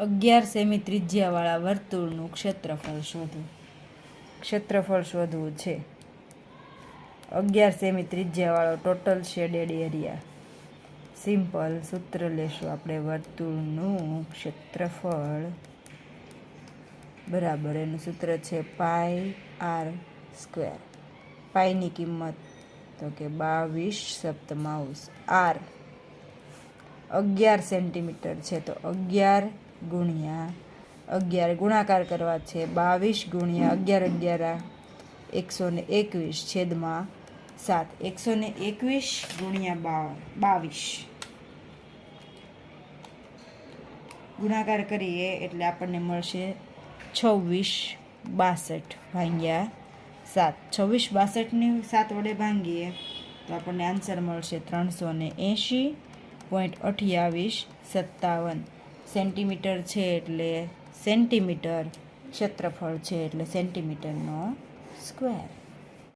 11 semi ત્રિજ્યાવાળા વર્તુળનું ક્ષેત્રફળ શોધો. ક્ષેત્રફળ શોધવું છે. 11 સેમી ત્રિજ્યાવાળો ટોટલ શેડેડ એરિયા. સિમ્પલ સૂત્ર લેશું આપણે. વર્તુળનું ક્ષેત્રફળ બરાબર એનું સૂત્ર છે πr². પાઈની કિંમત તો કે 22/7 r. 11 સેન્ટીમીટર છે તો 11 ગુણ્યા 11 ગુણાકાર કરવા છે. 22 ગુણ્યા 11 121 છેદમાં 7. 121 ગુણ્યા 22 ગુણાકાર કરીએ એટલે આપણને મળશે 2662 ભાગ્યા 7. 2662ની 7 વડે ભાંગીએ તો આપણને આન્સર મળશે 380.2857 સેન્ટીમીટર છે એટલે સેન્ટીમીટર. ક્ષેત્રફળ છે એટલે સેન્ટીમીટરનો સ્ક્વેર.